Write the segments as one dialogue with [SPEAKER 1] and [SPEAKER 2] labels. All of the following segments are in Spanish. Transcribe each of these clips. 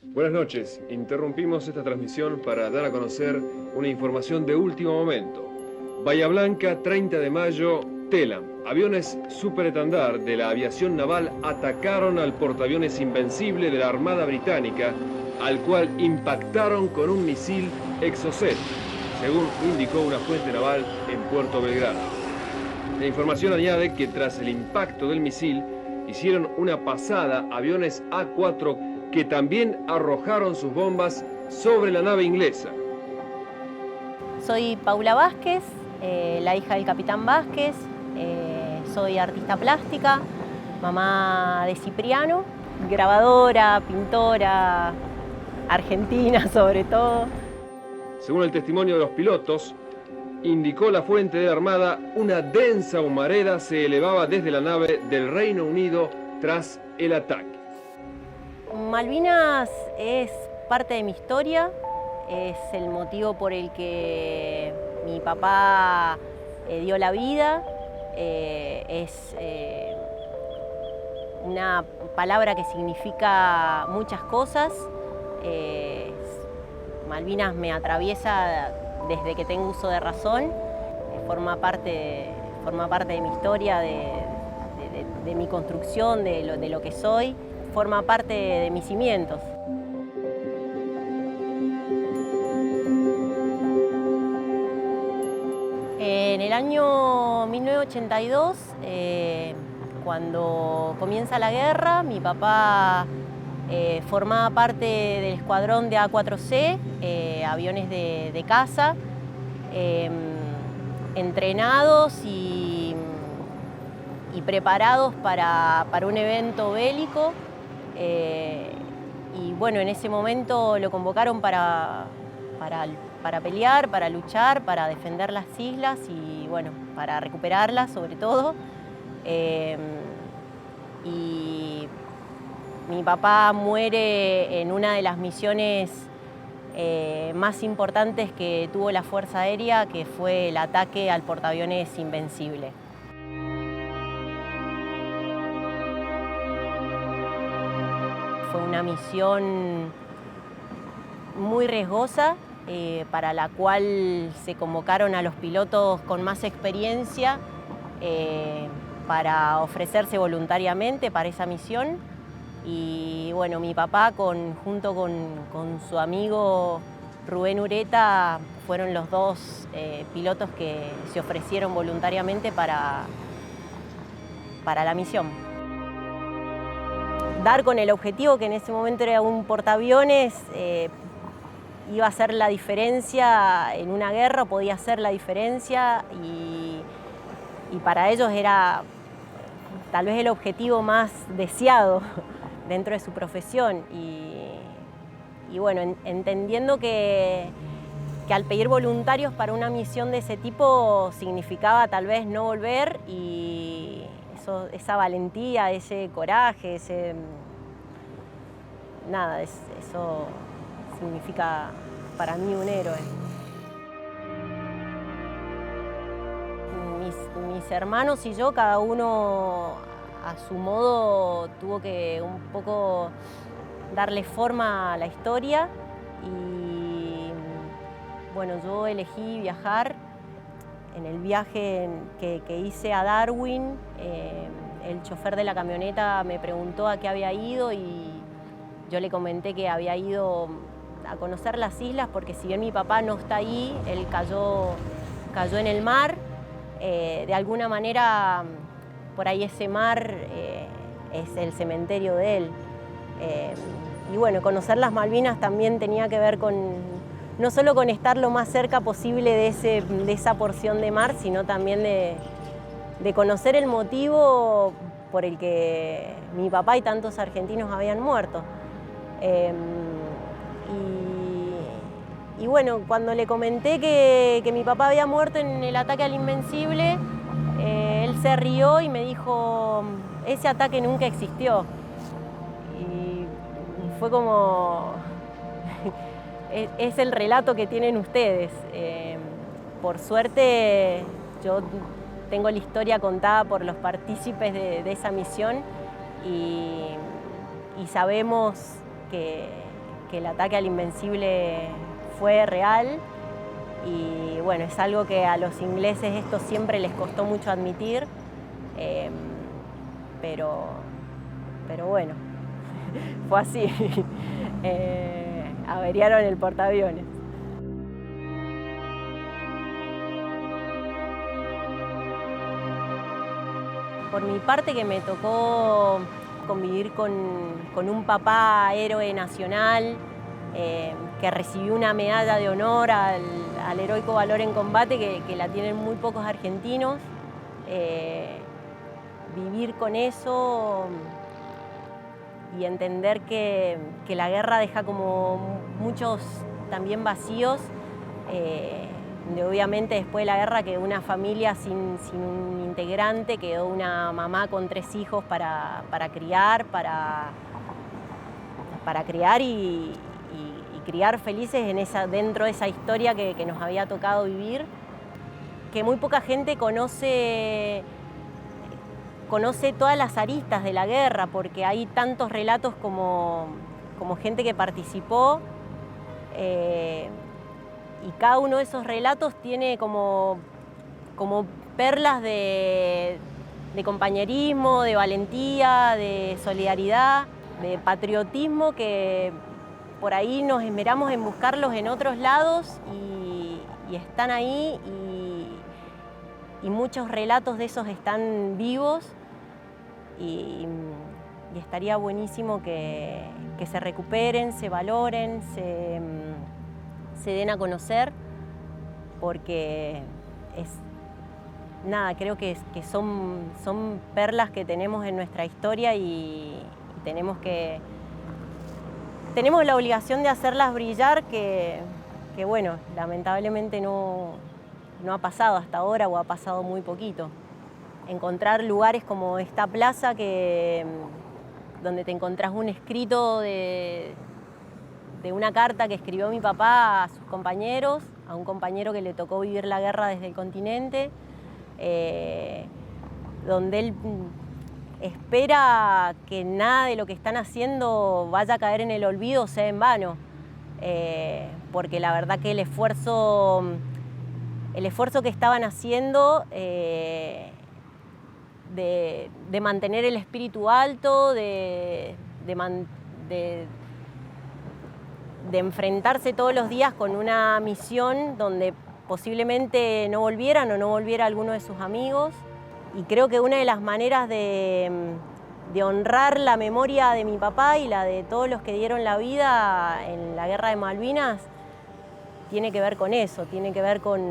[SPEAKER 1] Buenas noches. Interrumpimos esta transmisión para dar a conocer una información de último momento. Bahía Blanca, 30 de mayo, Telam. Aviones superetandar de la aviación naval atacaron al portaaviones Invencible de la Armada Británica, al cual impactaron con un misil Exocet, según indicó una fuente naval en Puerto Belgrano. La información añade que tras el impacto del misil, hicieron una pasada aviones A4 que también arrojaron sus bombas sobre la nave inglesa.
[SPEAKER 2] Soy Paula Vázquez, la hija del capitán Vázquez, soy artista plástica, mamá de Cipriano, grabadora, pintora, argentina sobre todo.
[SPEAKER 1] Según el testimonio de los pilotos, indicó la fuente de la Armada, una densa humareda se elevaba desde la nave del Reino Unido tras el ataque.
[SPEAKER 2] Malvinas es parte de mi historia, es el motivo por el que mi papá dio la vida, es una palabra que significa muchas cosas. Malvinas me atraviesa desde que tengo uso de razón, forma parte de mi historia, de mi construcción, de lo que soy, forma parte de mis cimientos. En el año 1982, cuando comienza la guerra, mi papá formaba parte del escuadrón de A4C, aviones de caza, entrenados y preparados para un evento bélico. Y bueno, en ese momento lo convocaron para pelear, para luchar, para defender las islas y bueno, para recuperarlas sobre todo. Y mi papá muere en una de las misiones más importantes que tuvo la Fuerza Aérea, que fue el ataque al portaaviones Invencible. Fue una misión muy riesgosa, para la cual se convocaron a los pilotos con más experiencia para ofrecerse voluntariamente para esa misión. Y bueno, mi papá junto con su amigo Rubén Ureta fueron los dos pilotos que se ofrecieron voluntariamente para la misión. Dar con el objetivo, que en ese momento era un portaaviones, iba a hacer la diferencia en una guerra, podía hacer la diferencia y para ellos era tal vez el objetivo más deseado dentro de su profesión. Y bueno, entendiendo que al pedir voluntarios para una misión de ese tipo significaba tal vez no volver, y esa valentía, ese coraje, eso significa para mí un héroe. Mis hermanos y yo, cada uno a su modo, tuvo que un poco darle forma a la historia. Y bueno, yo elegí viajar. En el viaje que hice a Darwin, el chofer de la camioneta me preguntó a qué había ido y yo le comenté que había ido a conocer las islas, porque si bien mi papá no está ahí, él cayó en el mar. De alguna manera, por ahí ese mar es el cementerio de él. Y bueno, conocer las Malvinas también tenía que ver no solo con estar lo más cerca posible de esa porción de mar, sino también de conocer el motivo por el que mi papá y tantos argentinos habían muerto. Y bueno, cuando le comenté que mi papá había muerto en el ataque al Invencible, él se rió y me dijo: ese ataque nunca existió. Y fue como... es el relato que tienen ustedes. Por suerte, yo tengo la historia contada por los partícipes de esa misión y sabemos que el ataque al Invencible fue real. Y bueno, es algo que a los ingleses esto siempre les costó mucho admitir, pero bueno, fue así. Averiaron el portaaviones. Por mi parte, que me tocó convivir con un papá héroe nacional, que recibió una medalla de honor al heroico valor en combate, que la tienen muy pocos argentinos. Vivir con eso y entender que la guerra deja como muchos también vacíos, de obviamente después de la guerra quedó una familia sin un integrante, quedó una mamá con 3 hijos para criar, para criar y criar felices dentro de esa historia que nos había tocado vivir, que muy poca gente conoce todas las aristas de la guerra, porque hay tantos relatos como gente que participó, y cada uno de esos relatos tiene como perlas de compañerismo, de valentía, de solidaridad, de patriotismo, que por ahí nos esmeramos en buscarlos en otros lados y están ahí, y muchos relatos de esos están vivos, y estaría buenísimo que se recuperen, se valoren, se den a conocer, porque creo que son perlas que tenemos en nuestra historia y tenemos la obligación de hacerlas brillar, que bueno, lamentablemente no ha pasado hasta ahora, o ha pasado muy poquito. Encontrar lugares como esta plaza donde te encontrás un escrito de una carta que escribió mi papá a sus compañeros, a un compañero que le tocó vivir la guerra desde el continente, donde él espera que nada de lo que están haciendo vaya a caer en el olvido o sea en vano, porque la verdad que el esfuerzo que estaban haciendo de mantener el espíritu alto, de enfrentarse todos los días con una misión donde posiblemente no volvieran o no volviera alguno de sus amigos. Y creo que una de las maneras de honrar la memoria de mi papá y la de todos los que dieron la vida en la Guerra de Malvinas tiene que ver con eso, tiene que ver con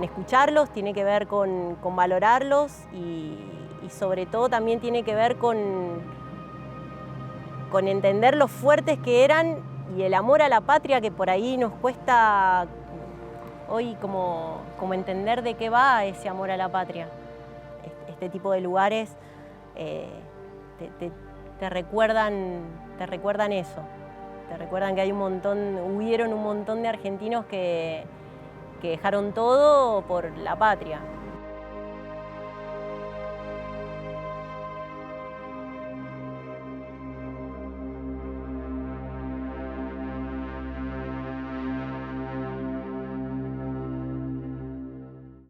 [SPEAKER 2] escucharlos, tiene que ver con valorarlos, y sobre todo también tiene que ver con entender lo fuertes que eran y el amor a la patria, que por ahí nos cuesta hoy como entender de qué va ese amor a la patria. Este tipo de lugares te recuerdan eso, te recuerdan que hubieron un montón de argentinos que dejaron todo por la patria.